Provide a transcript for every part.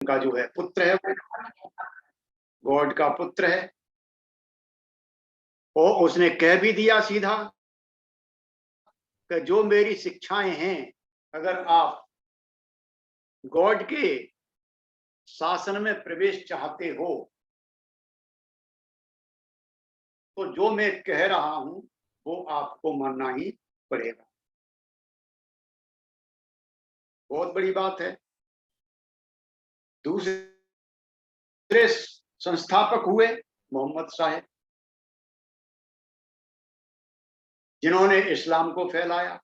का जो है पुत्र है, गॉड का पुत्र है। और उसने कह भी दिया सीधा कि जो मेरी शिक्षाएं हैं, अगर आप गॉड के शासन में प्रवेश चाहते हो तो जो मैं कह रहा हूं वो आपको मानना ही पड़ेगा। बहुत बड़ी बात है। दूसरे संस्थापक हुए मोहम्मद साहेब, जिन्होंने इस्लाम को फैलाया।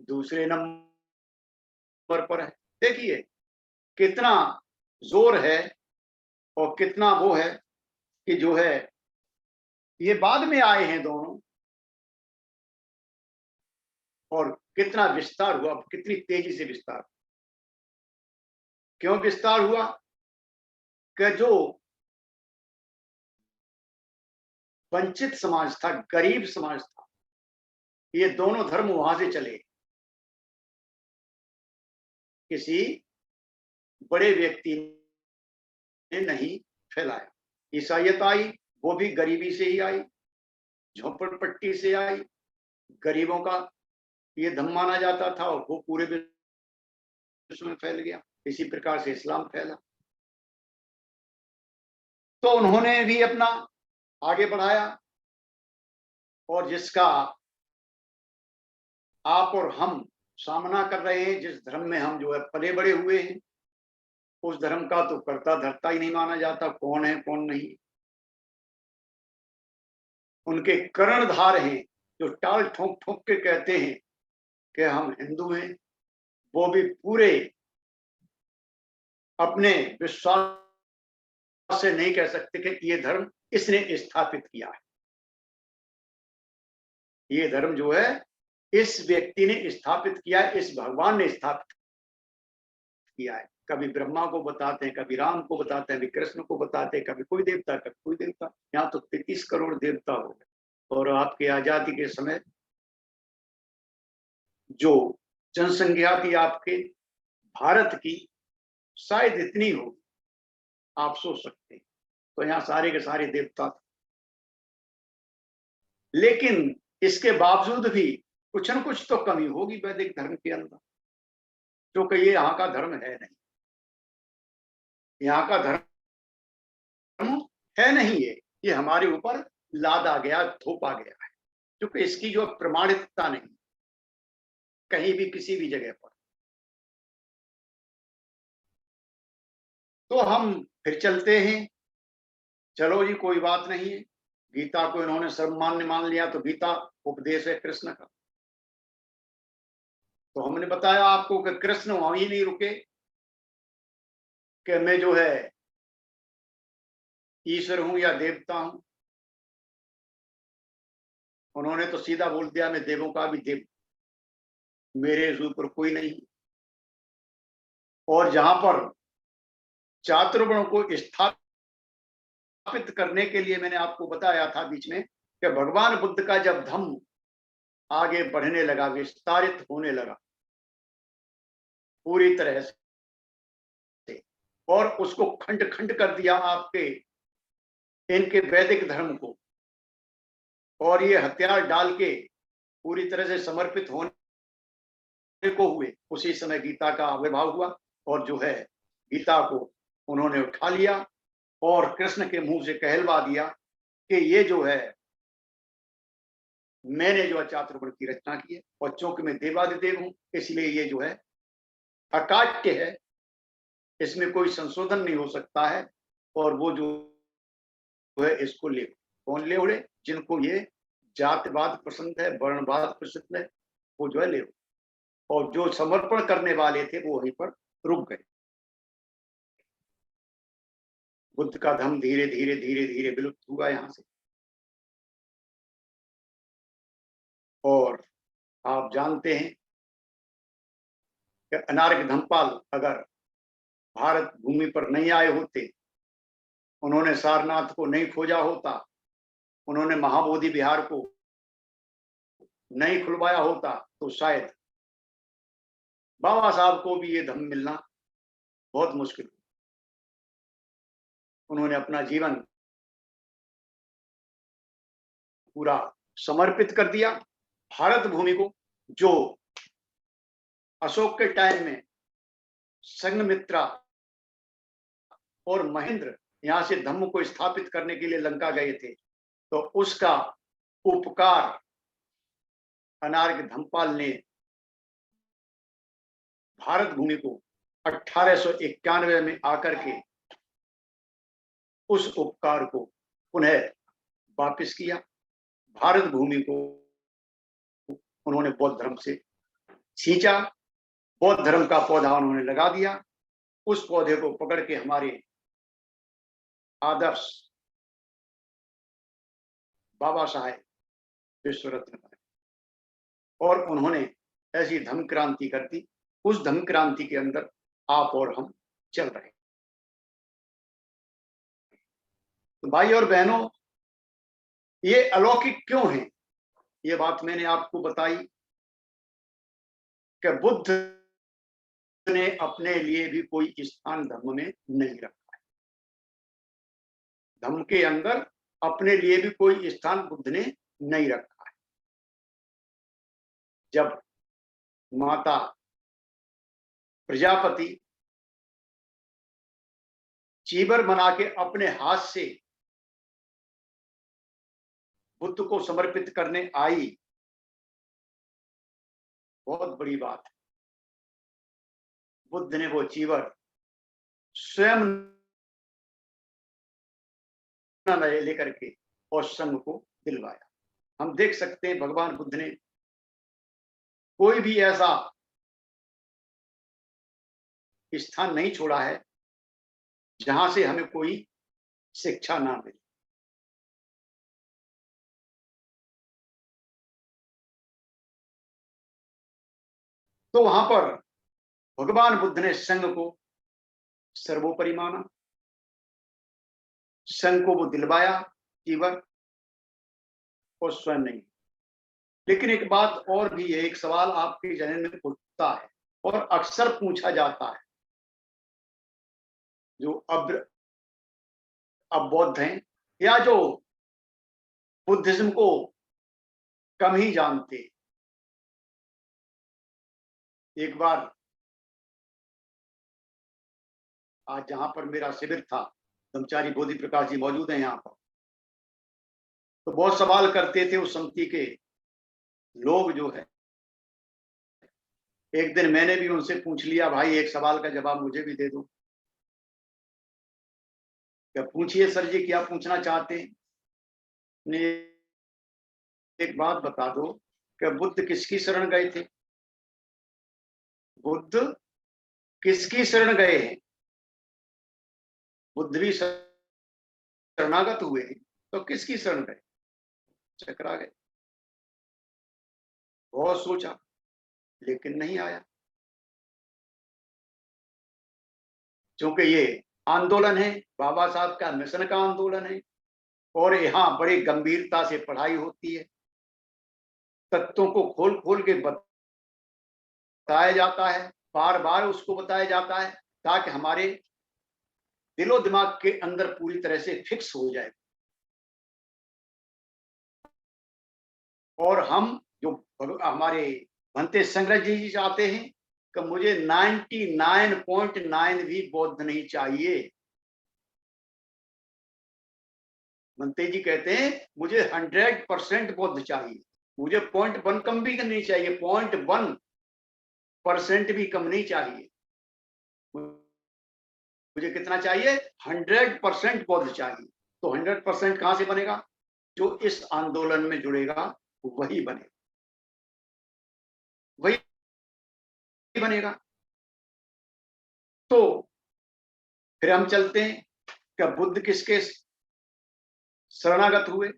दूसरे नंबर पर है, देखिए कितना जोर है और कितना वो है कि जो है ये बाद में आए हैं दोनों, और कितना विस्तार हुआ, कितनी तेजी से विस्तार। क्यों विस्तार हुआ कि जो वंचित समाज था, गरीब समाज था, ये दोनों धर्म वहां से चले। किसी बड़े व्यक्ति ने नहीं फैलाया। ईसाइयत आई, वो भी गरीबी से ही आई, झोपड़पट्टी से आई। गरीबों का ये धर्म माना जाता था और वो पूरे विश्व में फैल गया। इसी प्रकार से इस्लाम फैला। तो उन्होंने भी अपना आगे बढ़ाया, और जिसका आप और हम सामना कर रहे हैं, जिस धर्म में हम जो है पले बड़े हुए हैं, उस धर्म का तो कर्ता धर्ता ही नहीं माना जाता, कौन है कौन नहीं। उनके कर्णधार हैं जो टाल ठोक ठोक के कहते हैं कि हम हिंदू हैं, वो भी पूरे अपने विश्वास से नहीं कह सकते कि ये धर्म इसने स्थापित किया है। ये धर्म जो है इस व्यक्ति ने स्थापित किया है, इस भगवान ने स्थापित किया है। कभी ब्रह्मा को बताते हैं, कभी राम को बताते हैं, कभी कृष्ण को बताते हैं, कभी कोई देवता, कभी कोई देवता। यहाँ तो 33 करोड़ देवता हो गए। और आपकी आजादी के समय जो जनसंख्या थी आपके भारत की, शायद इतनी हो, आप सोच सकते हैं। तो यहाँ सारे के सारे देवता थे। लेकिन इसके बावजूद भी कुछ न कुछ तो कमी होगी वैदिक धर्म के अंदर, क्योंकि ये यहाँ का धर्म है नहीं। यहाँ का धर्म है नहीं, ये हमारे ऊपर लादा गया, थोपा गया है, क्योंकि इसकी जो प्रमाणिकता नहीं कहीं भी किसी भी जगह पर। तो हम फिर चलते हैं। चलो जी, कोई बात नहीं है। गीता को इन्होंने सर्वमान्य मान लिया, तो गीता उपदेश है कृष्ण का। तो हमने बताया आपको कि कृष्ण वहीं नहीं रुके कि मैं जो है ईश्वर हूं या देवता हूं। उन्होंने तो सीधा बोल दिया मैं देवों का भी देव, मेरे ऊपर कोई नहीं। और जहां पर चातुर्वर्ण को स्थापित करने के लिए मैंने आपको बताया था बीच में कि भगवान बुद्ध का जब धम्म आगे बढ़ने लगा, विस्तारित होने लगा पूरी तरह से, और उसको खंड खंड कर दिया आपके इनके वैदिक धर्म को, और ये हथियार डाल के पूरी तरह से समर्पित होने को हुए, उसी समय गीता का आविर्भाव हुआ। और जो है गीता को उन्होंने उठा लिया और कृष्ण के मुंह से कहलवा दिया कि ये जो है मैंने जो चातुर्वर्ण की रचना की है, और चूंकि मैं देवादिदेव हूं इसलिए ये जो है अकाट्य है, इसमें कोई संशोधन नहीं हो सकता है। और वो जो है इसको ले, कौन ले उड़े? जिनको ये जातिवाद पसंद है, वर्णवाद पसंद है, वो जो है ले। और जो समर्पण करने वाले थे वो वहीं पर रुक गए। बुद्ध का धर्म धीरे धीरे धीरे धीरे विलुप्त हुआ यहाँ से। और आप जानते हैं कि अनार्क धम्मपाल अगर भारत भूमि पर नहीं आए होते, उन्होंने सारनाथ को नहीं खोजा होता, उन्होंने महाबोधि विहार को नहीं खुलवाया होता, तो शायद बाबा साहब को भी ये धम्म मिलना बहुत मुश्किल। उन्होंने अपना जीवन पूरा समर्पित कर दिया भारत भूमि को, जो अशोक के टाइम में संघमित्रा और महेंद्र यहां से धम्म को स्थापित करने के लिए लंका गए थे, तो उसका उपकार अनार्घ धम्मपाल ने भारत भूमि को 1891 में आकर के उस उपकार को पुनः वापस किया। भारत भूमि को उन्होंने बौद्ध धर्म से सींचा, बौद्ध धर्म का पौधा उन्होंने लगा दिया। उस पौधे को पकड़ के हमारे आदर्श बाबा साहेब विश्व रत्न बने, और उन्होंने ऐसी धम्म क्रांति कर दी। उस धम्म क्रांति के अंदर आप और हम चल रहे हैं। तो भाई और बहनों, ये अलौकिक क्यों है, ये बात मैंने आपको बताई कि बुद्ध ने अपने लिए भी कोई स्थान धर्म में नहीं रखा है। धर्म के अंदर अपने लिए भी कोई स्थान बुद्ध ने नहीं रखा है। जब माता प्रजापति चीबर बना के अपने हाथ से बुद्ध को समर्पित करने आई, बहुत बड़ी बात है। बुद्ध ने वो चीवर स्वयं लेकर के और संघ को दिलवाया। हम देख सकते हैं भगवान बुद्ध ने कोई भी ऐसा स्थान नहीं छोड़ा है जहां से हमें कोई शिक्षा ना मिले। तो वहां पर भगवान बुद्ध ने संघ को सर्वोपरि माना, संघ को वो दिलवाया जीवन, और स्वयं नहीं। लेकिन एक बात और भी है, एक सवाल आपके जहन में उठता है और अक्सर पूछा जाता है, जो अब बौद्ध हैं या जो बुद्धिज्म को कम ही जानते। एक बार आज जहां पर मेरा शिविर था, ब्रह्मचारी बोधि प्रकाश जी मौजूद हैं यहाँ पर, तो बहुत सवाल करते थे उस समिति के लोग जो है। एक दिन मैंने भी उनसे पूछ लिया, भाई एक सवाल का जवाब मुझे भी दे दो। क्या? पूछिए सर जी, क्या पूछना चाहते हैं? ने एक बात बता दो कि बुद्ध किसकी शरण गए थे? बुद्ध किसकी शरण गए हैं? बुद्ध भी शरणागत हुए हैं, तो किसकी शरण गए? चकरा गए। बहुत सोचा लेकिन नहीं आया, क्योंकि ये आंदोलन है, बाबा साहब का मिशन का आंदोलन है, और यहाँ बड़ी गंभीरता से पढ़ाई होती है। तत्वों को खोल खोल के बताया जाता है, बार बार उसको बताया जाता है, ताकि हमारे दिलो दिमाग के अंदर पूरी तरह से फिक्स हो जाए। और हम जो हमारे भंते संग्रह जी चाहते हैं कि मुझे 99.9 भी बौद्ध नहीं चाहिए। भंते जी कहते हैं मुझे 100% बौद्ध चाहिए, मुझे 0.1 कम भी नहीं चाहिए, 0.1% भी कम नहीं चाहिए। मुझे कितना चाहिए? 100% बौद्ध चाहिए। तो 100% कहां से बनेगा? जो इस आंदोलन में जुड़ेगा वही बनेगा, वही बनेगा। तो फिर हम चलते हैं, क्या बुद्ध किसके शरणागत हुए?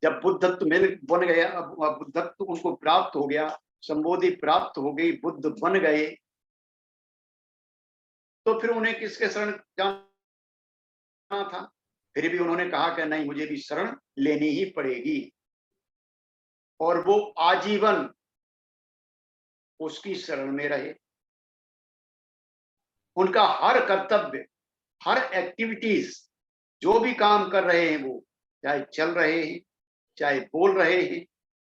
जब बुद्धत्व बन गया, बुद्धत्व उनको प्राप्त हो गया, संबोधि प्राप्त हो गई, बुद्ध बन गए, तो फिर उन्हें किसके शरण जाना था? फिर भी उन्होंने कहा कि नहीं, मुझे भी शरण लेनी ही पड़ेगी। और वो आजीवन उसकी शरण में रहे। उनका हर कर्तव्य, हर एक्टिविटीज, जो भी काम कर रहे हैं वो, चाहे चल रहे हैं, चाहे बोल रहे हैं,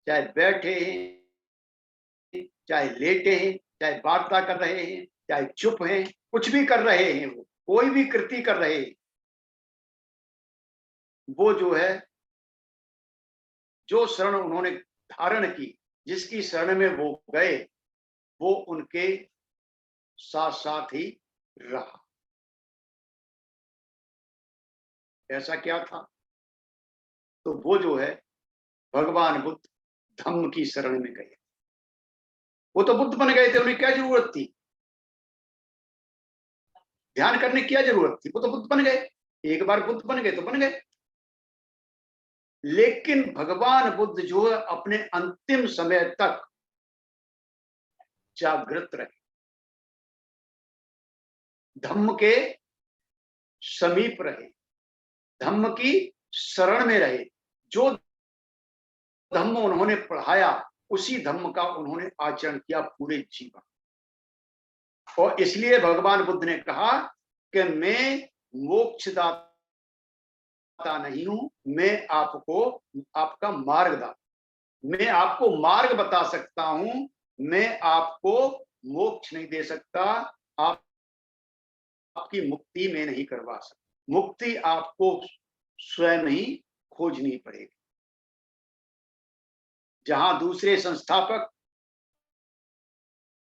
चाहे बैठे हैं, चाहे लेटे हैं, चाहे वार्ता कर रहे हैं, चाहे चुप हैं, कुछ भी कर रहे हैं, वो कोई भी कृति कर रहे हैं, वो जो है, जो शरण उन्होंने धारण की, जिसकी शरण में वो गए, वो उनके साथ साथ ही रहा। ऐसा क्या था? तो वो जो है भगवान बुद्ध धम्म की शरण में गए। वो तो बुद्ध बन गए थे, उन्हें क्या जरूरत थी ध्यान करने की? क्या जरूरत थी? वो तो बुद्ध बन गए, एक बार बुद्ध बन गए तो बन गए। लेकिन भगवान बुद्ध जो है अपने अंतिम समय तक जागृत रहे, धम्म के समीप रहे, धम्म की शरण में रहे। जो धम्म उन्होंने पढ़ाया, उसी धम्म का उन्होंने आचरण किया पूरे जीवन। और इसलिए भगवान बुद्ध ने कहा कि मैं मोक्षदाता नहीं हूं, मैं आपको आपका मार्गदाता, मैं आपको मार्ग बता सकता हूं, मैं आपको मोक्ष नहीं दे सकता, आप आपकी मुक्ति में नहीं करवा सकता। मुक्ति आपको स्वयं ही खोजनी पड़ेगी। जहां दूसरे संस्थापक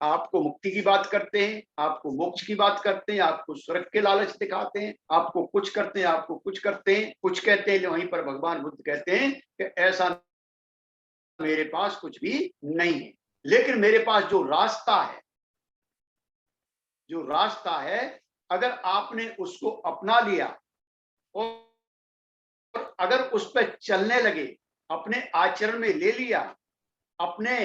आपको मुक्ति की बात करते हैं, आपको मोक्ष की बात करते हैं, आपको स्वर्ग के लालच दिखाते हैं, आपको कुछ करते हैं, आपको कुछ करते हैं, कुछ कहते हैं, वहीं पर भगवान बुद्ध कहते हैं कि ऐसा मेरे पास कुछ भी नहीं है। लेकिन मेरे पास जो रास्ता है, जो रास्ता है, अगर आपने उसको अपना लिया और अगर उस पर चलने लगे, अपने आचरण में ले लिया, अपने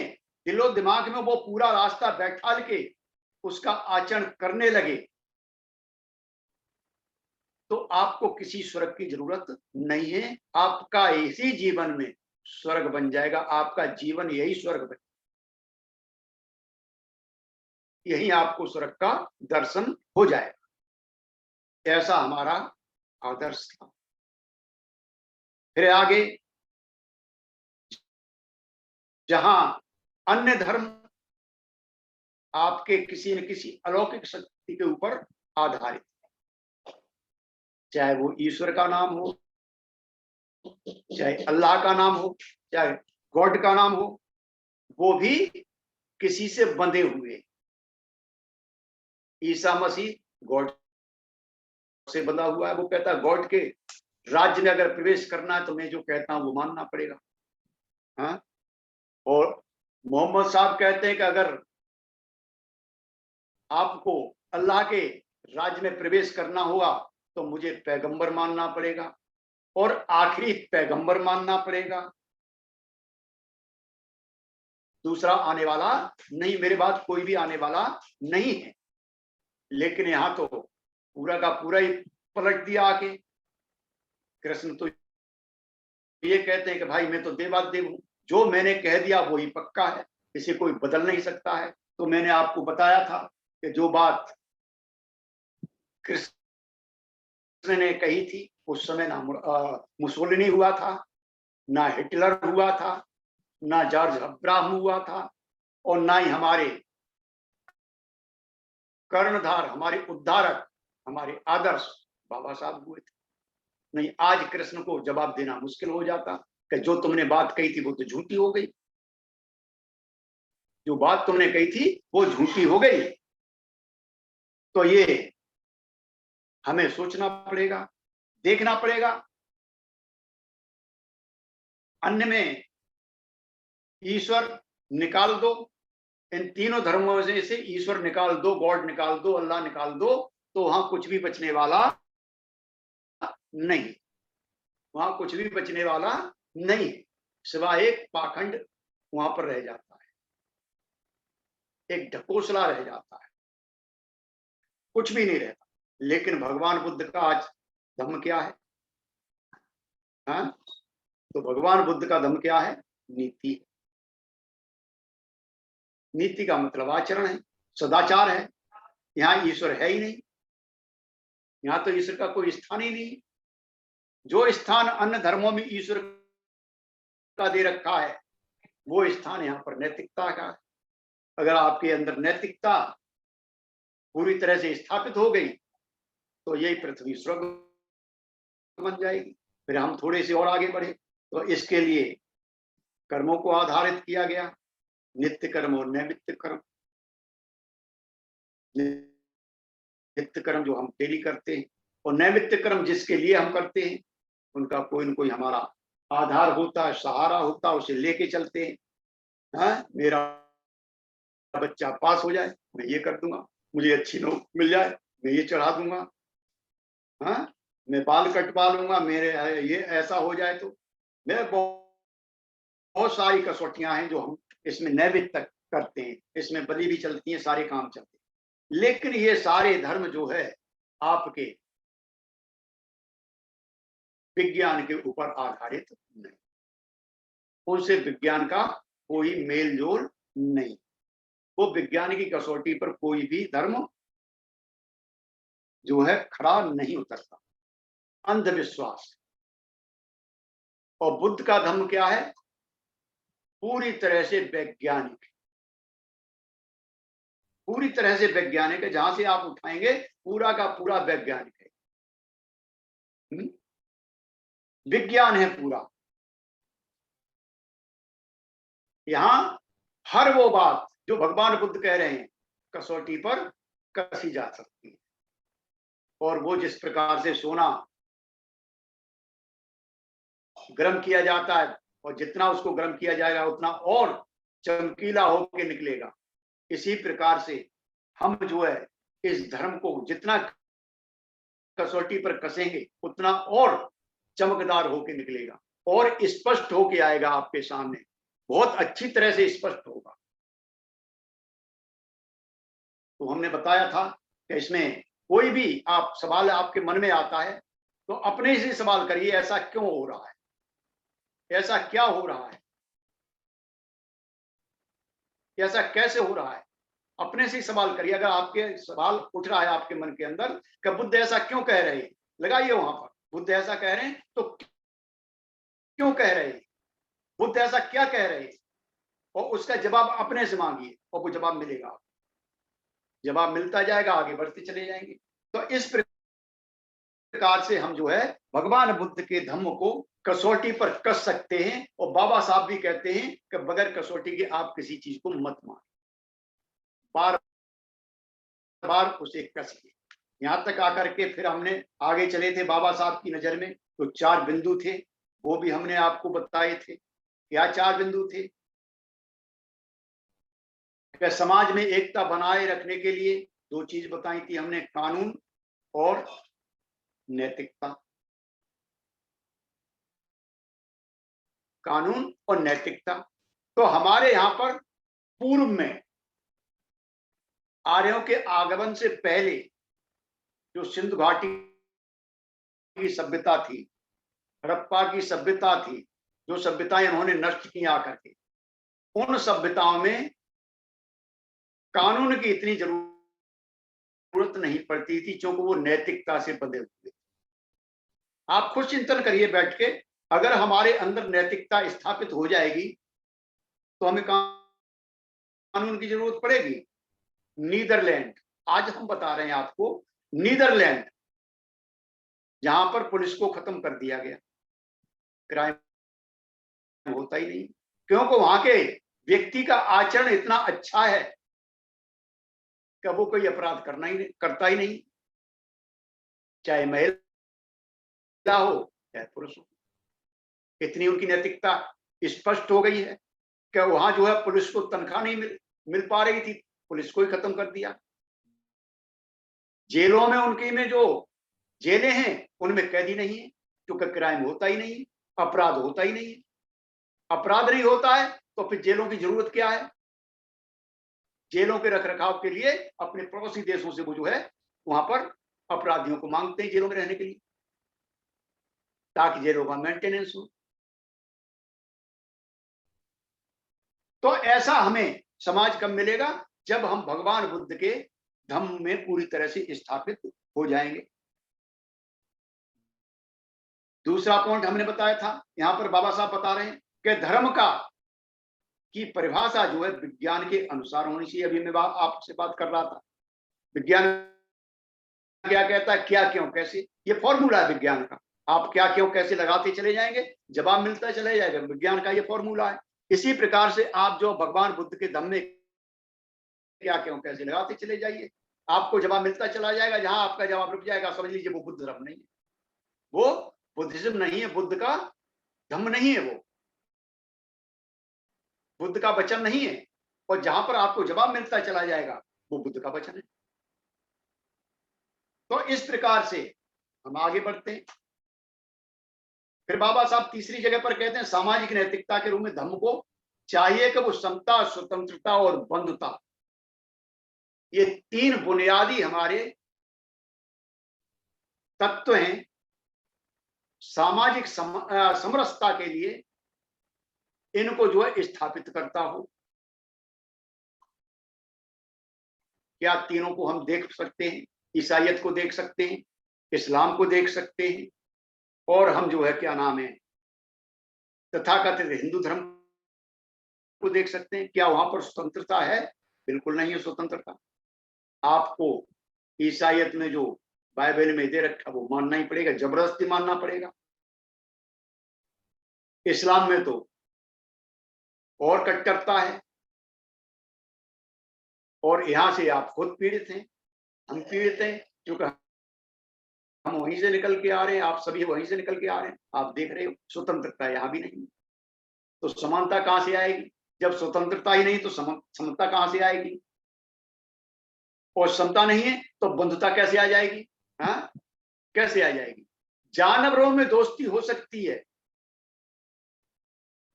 दिलो दिमाग में वो पूरा रास्ता बैठा के उसका आचरण करने लगे, तो आपको किसी स्वर्ग की जरूरत नहीं है। आपका इसी जीवन में स्वर्ग बन जाएगा। आपका जीवन यही स्वर्ग बन, यही आपको स्वर्ग का दर्शन हो जाएगा। ऐसा हमारा आदर्श था। फिर आगे, जहां अन्य धर्म आपके किसी न किसी अलौकिक शक्ति के ऊपर आधारित, चाहे वो ईश्वर का नाम हो, चाहे अल्लाह का नाम हो, चाहे गॉड का नाम हो, वो भी किसी से बंधे हुए। ईसा मसीह गॉड से बंधा हुआ है। वो कहता है गॉड के राज्य में अगर प्रवेश करना है तो मैं जो कहता हूं वो मानना पड़ेगा। हाँ? और मोहम्मद साहब कहते हैं कि अगर आपको अल्लाह के राज्य में प्रवेश करना होगा तो मुझे पैगंबर मानना पड़ेगा और आखिरी पैगंबर मानना पड़ेगा, दूसरा आने वाला नहीं, मेरे बाद कोई भी आने वाला नहीं है। लेकिन यहां तो पूरा का पूरा ही पलट दिया आके। कृष्ण तो ये कहते हैं कि भाई मैं तो देवादेव हूं, जो मैंने कह दिया वही पक्का है, इसे कोई बदल नहीं सकता है। तो मैंने आपको बताया था कि जो बात कृष्ण ने कही थी, उस समय ना मुसोलिनी हुआ था, ना हिटलर हुआ था, ना जॉर्ज अब्राहम हुआ था, और ना ही हमारे कर्णधार, हमारे उद्धारक, हमारे आदर्श बाबा साहब हुए थे। नहीं, आज कृष्ण को जवाब देना मुश्किल हो जाता कि जो तुमने बात कही थी वो तो झूठी हो गई, जो बात तुमने कही थी वो झूठी हो गई। तो ये हमें सोचना पड़ेगा, देखना पड़ेगा। अन्य में ईश्वर निकाल दो, इन तीनों धर्मों से ईश्वर निकाल दो, गॉड निकाल दो, अल्लाह निकाल दो, तो वहां कुछ भी बचने वाला नहीं, वहां कुछ भी बचने वाला नहीं, सिवाय एक पाखंड वहां पर रह जाता है, एक ढकोसला रह जाता है, कुछ भी नहीं रहता। लेकिन भगवान बुद्ध का आज धम्म क्या है? हाँ? तो भगवान बुद्ध का धम्म क्या है? नीति। नीति का मतलब आचरण है, सदाचार है। यहाँ ईश्वर है ही नहीं, यहाँ तो ईश्वर का कोई स्थान ही नहीं। जो स्थान अन्य धर्मों में ईश्वर का दे रखा है वो स्थान यहाँ पर नैतिकता का है। अगर आपके अंदर नैतिकता पूरी तरह से स्थापित हो गई तो यही पृथ्वी स्वर्ग बन जाएगी। फिर हम थोड़े से और आगे बढ़े तो इसके लिए कर्मों को आधारित किया गया, नित्य कर्म और नैमित्तिक कर्म। नित्य कर्म जो हम डेली करते हैं और नैमित्तिक कर्म जिसके लिए हम करते हैं उनका कोई न कोई हमारा आधार होता है, सहारा होता है, उसे लेके चलते हैं। हाँ, मेरा बच्चा पास हो जाए मैं ये कर दूंगा, मुझे अच्छी नौकरी मिल जाए मैं ये चढ़ा दूंगा, हाँ, मैं बाल कटवा लूंगा, मेरे ये ऐसा हो जाए तो। मैं बहुत सारी कसौटियां हैं जो हम इसमें नैमित्तिक करते हैं, इसमें बलि भी चलती है, सारे काम चलते हैं। लेकिन ये सारे धर्म जो है आपके विज्ञान के ऊपर आधारित नहीं, उनसे विज्ञान का कोई मेल जोल नहीं। वो विज्ञान की कसौटी पर कोई भी धर्म जो है खड़ा नहीं उतरता। अंधविश्वास। और बुद्ध का धर्म क्या है? पूरी तरह से वैज्ञानिक, पूरी तरह से वैज्ञानिक है। जहां से आप उठाएंगे पूरा का पूरा वैज्ञानिक है, विज्ञान है पूरा। यहां हर वो बात जो भगवान बुद्ध कह रहे हैं कसौटी पर कसी जा सकती है। और वो जिस प्रकार से सोना गर्म किया जाता है और जितना उसको गर्म किया जाएगा उतना और चमकीला होकर निकलेगा, इसी प्रकार से हम जो है इस धर्म को जितना कसौटी पर कसेंगे उतना और चमकदार होकर निकलेगा और स्पष्ट होके आएगा आपके सामने, बहुत अच्छी तरह से स्पष्ट होगा। तो हमने बताया था कि इसमें कोई भी आप सवाल आपके मन में आता है तो अपने से सवाल करिए, ऐसा क्यों हो रहा है, ऐसा क्या हो रहा है, ऐसा कैसे हो रहा है। अपने से सवाल करिए। अगर आपके सवाल उठ रहा है आपके मन के अंदर कि बुद्ध ऐसा क्यों कह रहे हैं, लगाइए वहां पर बुद्ध ऐसा कह रहे हैं तो क्यों कह रहे हैं, बुद्ध ऐसा क्या कह रहे हैं, और उसका जवाब अपने से मांगिए और वो जवाब मिलेगा। जवाब मिलता जाएगा, आगे बढ़ते चले जाएंगे। तो इस प्रकार से हम जो है भगवान बुद्ध के धम्म को कसौटी पर कस सकते हैं। और बाबा साहब भी कहते हैं कि बगैर कसौटी के आप किसी चीज को मत माने, बार बार उसे कसिए। यहां तक आकर के फिर हमने आगे चले थे बाबा साहब की नजर में तो 4 बिंदु थे, वो भी हमने आपको बताए थे। क्या 4 बिंदु थे? कि समाज में एकता बनाए रखने के लिए 2 चीज बताई थी हमने, कानून और नैतिकता। कानून और नैतिकता। तो हमारे यहां पर पूर्व में आर्यों के आगमन से पहले जो सिंधु घाटी की सभ्यता थी, हड़प्पा की सभ्यता थी, जो सभ्यताएं उन्होंने नष्ट की आकर के, उन सभ्यताओं में कानून की इतनी जरूरत नहीं पड़ती थी क्योंकि वो नैतिकता से बंधे हुए। आप खुद चिंतन करिए बैठ के, अगर हमारे अंदर नैतिकता स्थापित हो जाएगी तो हमें कानून की जरूरत पड़ेगी। नीदरलैंड, आज हम बता रहे हैं आपको, नीदरलैंड जहां पर पुलिस को खत्म कर दिया गया, क्राइम होता ही नहीं, क्योंकि वहां के व्यक्ति का आचरण इतना अच्छा है कि वो कोई अपराध करता ही नहीं, चाहे महिला हो चाहे पुरुष हो। इतनी उनकी नैतिकता स्पष्ट हो गई है कि वहां जो है पुलिस को तनख्वाह नहीं मिल पा रही थी, पुलिस को ही खत्म कर दिया। जेलों में उनकी में जो जेलें हैं उनमें कैदी नहीं है क्योंकि क्राइम होता ही नहीं, अपराध होता ही नहीं। अपराध नहीं होता है तो फिर जेलों की जरूरत क्या है? जेलों के रखरखाव के लिए अपने पड़ोसी देशों से वो जो है वहां पर अपराधियों को मांगते हैं जेलों में रहने के लिए, ताकि जेलों का मेंटेनेंस हो। तो ऐसा हमें समाज कब मिलेगा? जब हम भगवान बुद्ध के धम्म में पूरी तरह से स्थापित हो जाएंगे। दूसरा पॉइंट हमने बताया था, यहां पर बाबा साहब बता रहे हैं कि धर्म का की परिभाषा जो है विज्ञान के अनुसार होनी चाहिए। अभी मैं आपसे बात कर रहा था, विज्ञान क्या कहता है, क्या क्यों कैसे, ये फॉर्मूला है विज्ञान का। आप क्या क्यों कैसे लगाते चले जाएंगे, जवाब मिलता चले जाएगा, विज्ञान का ये फॉर्मूला है। इसी प्रकार से आप जो भगवान बुद्ध के धम्म में क्या क्यों कैसे लगाते चले जाइए, आपको जवाब मिलता चला जाएगा। जहां आपका जवाब रुक जाएगा समझ लीजिए वो बुद्ध धर्म नहीं है, वो बुद्धिज्म नहीं है, बुद्ध का धम्म नहीं है, वो बुद्ध का वचन नहीं है। और जहां पर आपको जवाब मिलता चला जाएगा वो बुद्ध का वचन है। तो इस प्रकार से हम आगे बढ़ते हैं। फिर बाबा साहब तीसरी जगह पर कहते हैं सामाजिक नैतिकता के रूप में धम्म को चाहिए कि वो समता, स्वतंत्रता और बंधुता, ये तीन बुनियादी हमारे तत्व हैं सामाजिक समरसता के लिए, इनको जो है स्थापित करता हो। क्या तीनों को हम देख सकते हैं, ईसाइयत को देख सकते हैं, इस्लाम को देख सकते हैं, और हम जो है क्या नाम है तथाकथित हिंदू धर्म को देख सकते हैं। क्या वहां पर स्वतंत्रता है? बिल्कुल नहीं है स्वतंत्रता। आपको ईसाइयत में जो बाइबल में दे रखा वो मानना ही पड़ेगा, जबरदस्ती मानना पड़ेगा। इस्लाम में तो और कट्टरता है, और यहां से आप खुद पीड़ित हैं, हम पीड़ित हैं, क्योंकि हम वहीं से निकल के आ रहे हैं, आप सभी वहीं से निकल के आ रहे हैं। आप देख रहे हो स्वतंत्रता यहां भी नहीं, तो समानता कहां से आएगी? जब स्वतंत्रता ही नहीं तो समता कहां से आएगी? और समता नहीं है तो बंधुता कैसे आ जाएगी? हाँ, कैसे आ जाएगी? जानवरों में दोस्ती हो सकती है,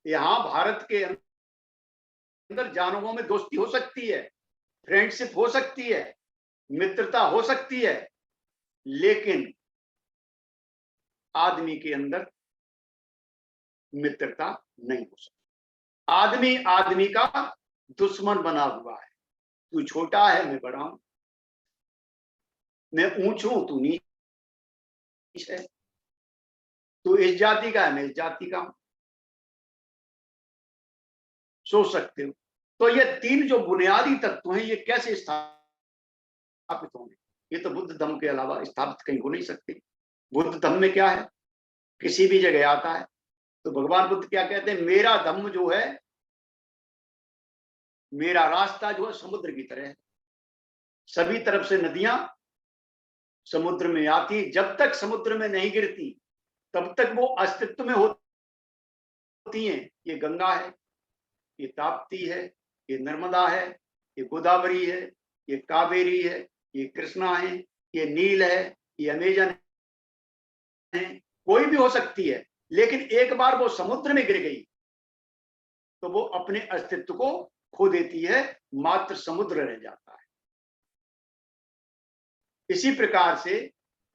यहां भारत के अंदर जानवरों में दोस्ती हो सकती है, फ्रेंडशिप हो सकती है, मित्रता हो सकती है, लेकिन आदमी के अंदर मित्रता नहीं हो सकती। आदमी आदमी का दुश्मन बना हुआ है। तू छोटा है मैं बड़ा हूं, मैं ऊंच हूं तू नीच है, तू इस जाति का है मैं इस जाति का हूं। सोच सकते हो। तो ये तीन जो बुनियादी तत्व हैं ये कैसे स्थापित होंगे? ये तो बुद्ध धम्म के अलावा स्थापित कहीं हो नहीं सकते। बुद्ध धम्म में क्या है, किसी भी जगह आता है तो भगवान बुद्ध क्या कहते हैं, मेरा धम्म जो है, मेरा रास्ता जो है समुद्र की तरह है। सभी तरफ से नदियां समुद्र में आती, जब तक समुद्र में नहीं गिरती तब तक वो अस्तित्व में होती हैं। ये गंगा है, ये ताप्ती है, ये नर्मदा है, ये गोदावरी है, ये कावेरी है, ये कृष्णा है, ये नील है, ये अमेजन है, कोई भी हो सकती है। लेकिन एक बार वो समुद्र में गिर गई तो वो अपने अस्तित्व को खो देती है, मात्र समुद्र रह जाता है। इसी प्रकार से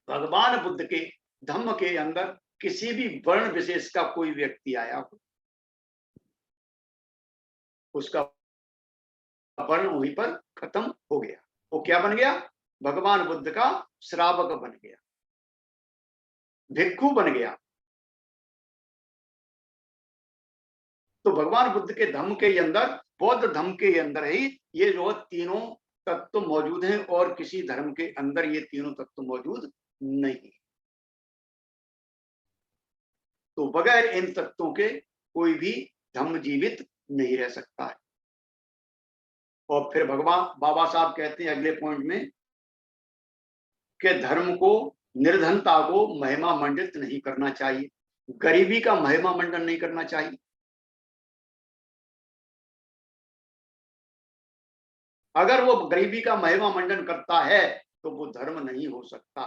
भगवान बुद्ध के धम्म के अंदर किसी भी वर्ण विशेष का कोई व्यक्ति आया हो, उसका वर्ण वहीं पर खत्म हो गया। वो क्या बन गया? भगवान बुद्ध का श्रावक बन गया, भिक्षु बन गया। तो भगवान बुद्ध के धम्म के अंदर, बौद्ध धम्म के अंदर ही ये जो तीनों तत्व मौजूद हैं, और किसी धर्म के अंदर ये तीनों तत्व मौजूद नहीं। तो बगैर इन तत्वों के कोई भी धम्म जीवित नहीं रह सकता है। और फिर भगवान बाबा साहब कहते हैं अगले पॉइंट में कि धर्म को, निर्धनता को महिमा मंडित नहीं करना चाहिए, गरीबी का महिमा मंडन नहीं करना चाहिए। अगर वो गरीबी का महिमा मंडन करता है तो वो धर्म नहीं हो सकता।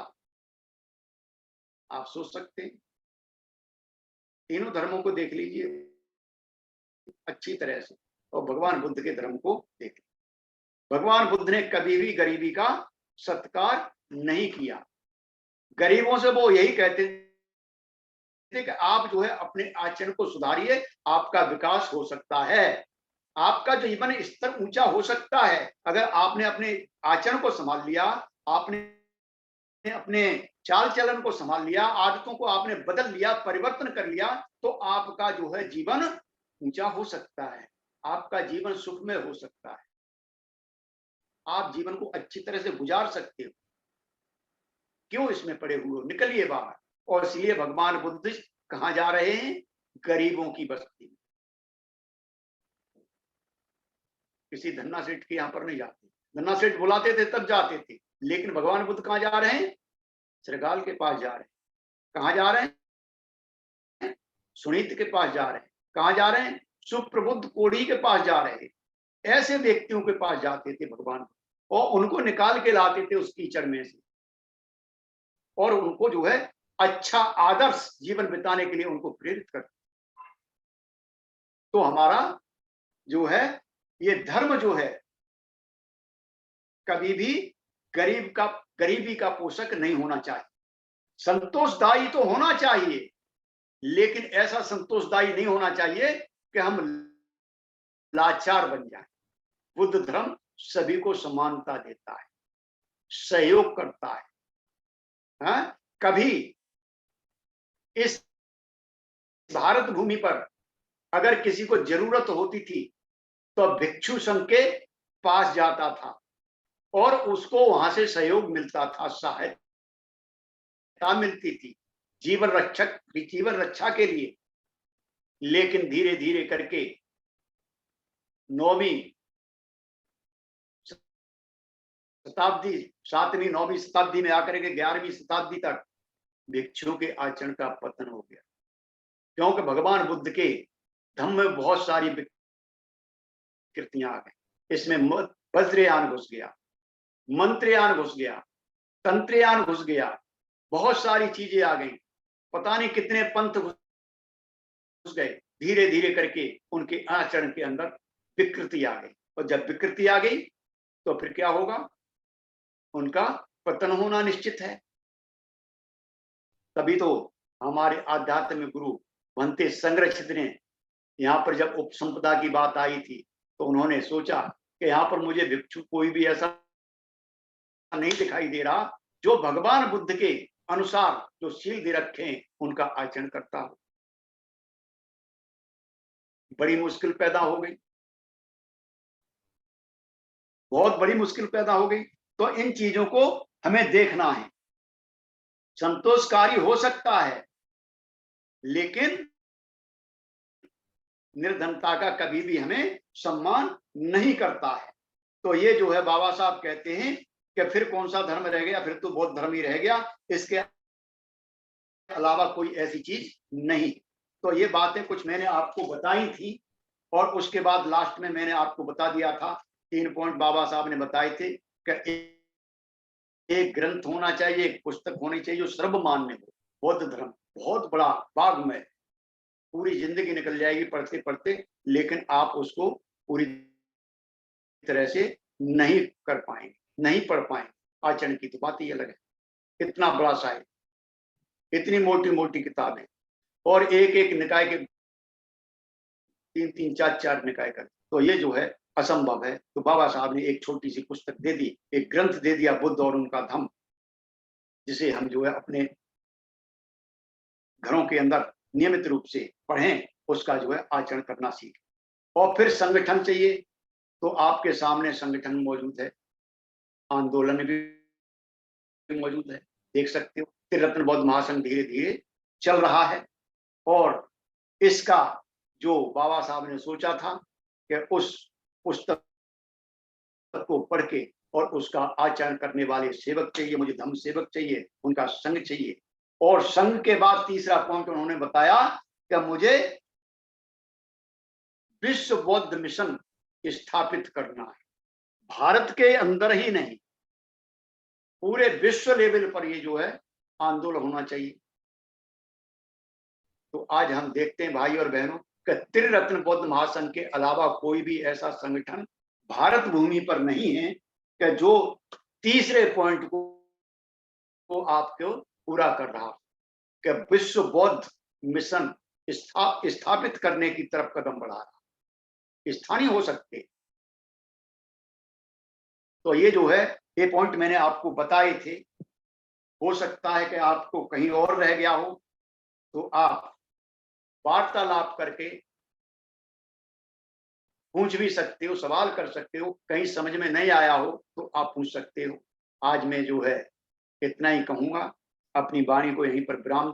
आप सोच सकते हैं, तीनों धर्मों को देख लीजिए अच्छी तरह से, और भगवान बुद्ध के धर्म को देख लीजिए। भगवान बुद्ध ने कभी भी गरीबी का सत्कार नहीं किया। गरीबों से वो यही कहते थे कि आप जो है अपने आचरण को सुधारिए, आपका विकास हो सकता है। आपका जो जीवन स्तर ऊंचा हो सकता है अगर आपने अपने आचरण को संभाल लिया, आपने अपने चाल चलन को संभाल लिया, आदतों को आपने बदल लिया, परिवर्तन कर लिया, तो आपका जो है जीवन ऊंचा हो सकता है, आपका जीवन सुखमय हो सकता है, आप जीवन को अच्छी तरह से गुजार सकते हो। क्यों इसमें पड़े हुए हो? निकलिए बाहर। और इसलिए भगवान बुद्ध कहाँ जा रहे हैं? गरीबों की बस्ती में। किसी धन्ना सेठ के यहाँ पर नहीं जाते, धन्ना सेठ बुलाते थे तब जाते थे, लेकिन भगवान बुद्ध कहाँ जा रहे हैं? श्रीगाल के पास जा रहे हैं। कहाँ जा रहे हैं? सुनीत के पास जा रहे हैं। कहाँ जा रहे हैं? सुप्रबुद्ध कोढ़ी के पास जा रहे हैं। ऐसे व्यक्तियों के पास जाते थे भगवान, और उनको निकाल के लाते थे उस कीचड़ में से, और उनको जो है अच्छा आदर्श जीवन बिताने के लिए उनको प्रेरित करते। तो हमारा जो है ये धर्म जो है कभी भी गरीबी का पोषक नहीं होना चाहिए। संतोषदायी तो होना चाहिए, लेकिन ऐसा संतोषदायी नहीं होना चाहिए कि हम लाचार बन जाए। बुद्ध धर्म सभी को समानता देता है, सहयोग करता है। हाँ? कभी इस भारत भूमि पर अगर किसी को जरूरत होती थी तो भिक्षु संघ के पास जाता था और उसको वहां से सहयोग मिलता था, सहायता मिलती थी जीवन रक्षा के लिए। लेकिन धीरे धीरे करके 9वीं शताब्दी, 7वीं 9वीं शताब्दी में आकर के 11वीं शताब्दी तक भिक्षुओं के आचरण का पतन हो गया, क्योंकि भगवान बुद्ध के धम्म में बहुत सारी विकृतियां आ गई। इसमें वज्रयान घुस गया, मंत्रयान घुस गया, तंत्रयान घुस गया, बहुत सारी चीजें आ गई, पता नहीं कितने पंथ घुस गए। धीरे धीरे करके उनके आचरण के अंदर विकृति आ गई, और जब विकृति आ गई तो फिर क्या होगा? उनका पतन होना निश्चित है। तभी तो हमारे आध्यात्मिक गुरु भंते संरक्षित ने यहाँ पर जब उपसंपदा की बात आई थी तो उन्होंने सोचा कि यहाँ पर मुझे भिक्षु कोई भी ऐसा नहीं दिखाई दे रहा जो भगवान बुद्ध के अनुसार जो शील दे रखे हैं उनका आचरण करता हो। बड़ी मुश्किल पैदा हो गई, बहुत बड़ी मुश्किल पैदा हो गई। तो इन चीजों को हमें देखना है। संतोषकारी हो सकता है, लेकिन निर्धनता का कभी भी हमें सम्मान नहीं करता है। तो ये जो है बाबा साहब कहते हैं कि फिर कौन सा धर्म रह गया, फिर तो बौद्ध धर्म ही रह गया, इसके अलावा कोई ऐसी चीज नहीं। तो ये बातें कुछ मैंने आपको बताई थी, और उसके बाद लास्ट में मैंने आपको बता दिया था 3 पॉइंट बाबा साहब ने बताए थे कि एक ग्रंथ होना चाहिए, एक पुस्तक होनी चाहिए जो सर्वमान्य हो। बौद्ध धर्म बहुत बड़ा बाग में, पूरी जिंदगी निकल जाएगी पढ़ते पढ़ते, लेकिन आप उसको पूरी तरह से नहीं कर पाएंगे, नहीं पढ़ पाएंगे। आचरण की तो बात ही अलग है। इतना बड़ा साहित्य, इतनी मोटी मोटी किताबें, और एक एक निकाय के 3 4 निकाय कर, तो ये जो है असंभव है। तो बाबा साहब ने एक छोटी सी पुस्तक दे दी, एक ग्रंथ दे दिया, बुद्ध और उनका धम्म, जिसे हम जो है अपने घरों के अंदर नियमित रूप से पढ़ें, उसका जो है आचरण करना सीखें। और फिर संगठन चाहिए, तो आपके सामने संगठन मौजूद है, आंदोलन भी मौजूद है, देख सकते हो। त्रिरत्न बौद्ध महासंघ धीरे धीरे चल रहा है, और इसका जो बाबा साहब ने सोचा था कि उस पुस्तक को पढ़ के और उसका आचरण करने वाले सेवक चाहिए, मुझे धम्म सेवक चाहिए, उनका संघ चाहिए। और संघ के बाद तीसरा पॉइंट उन्होंने बताया कि मुझे विश्व बौद्ध मिशन स्थापित करना है। भारत के अंदर ही नहीं, पूरे विश्व लेवल पर ये जो है आंदोलन होना चाहिए। तो आज हम देखते हैं भाई और बहनों कि त्रिरत्न बौद्ध महासंघ के अलावा कोई भी ऐसा संगठन भारत भूमि पर नहीं है कि जो तीसरे पॉइंट को आपको पूरा कर रहा, कि विश्व बौद्ध मिशन स्थापित करने की तरफ कदम बढ़ा रहा। स्थानीय हो सकते। तो ये जो है, ये पॉइंट मैंने आपको बताए थे। हो सकता है कि आपको कहीं और रह गया हो, तो आप वार्तालाप करके पूछ भी सकते हो, सवाल कर सकते हो। कहीं समझ में नहीं आया हो तो आप पूछ सकते हो। आज मैं जो है इतना ही कहूँगा, अपनी वाणी को यहीं पर विराम